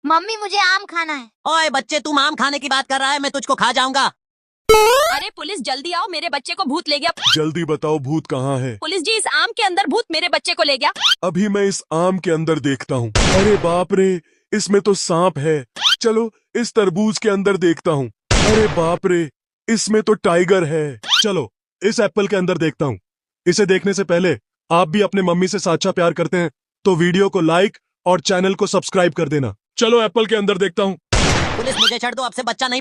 Mummy मुझे आम खाना है। ओए बच्चे, तुम आम खाने की बात कर रहा है, मैं तुझको खा जाऊंगा। अरे पुलिस जल्दी आओ, मेरे बच्चे को भूत ले गया। जल्दी बताओ भूत कहाँ है? पुलिस जी, इस आम के अंदर भूत मेरे बच्चे को ले गया। अभी मैं इस आम के अंदर देखता हूँ। अरे बाप रे, इसमें तो सांप है। चलो इस तरबूज के अंदर देखता हूँ। अरे बाप रे, इसमें तो टाइगर है। चलो इस एप्पल के अंदर देखता हूँ। इसे देखने से पहले आप भी अपने मम्मी से सच्चा प्यार करते हैं तो वीडियो को लाइक और चैनल को सब्सक्राइब कर देना। चलो एप्पल के अंदर देखता हूँ। पुलिस मुझे छोड़ दो, अब से बच्चा नहीं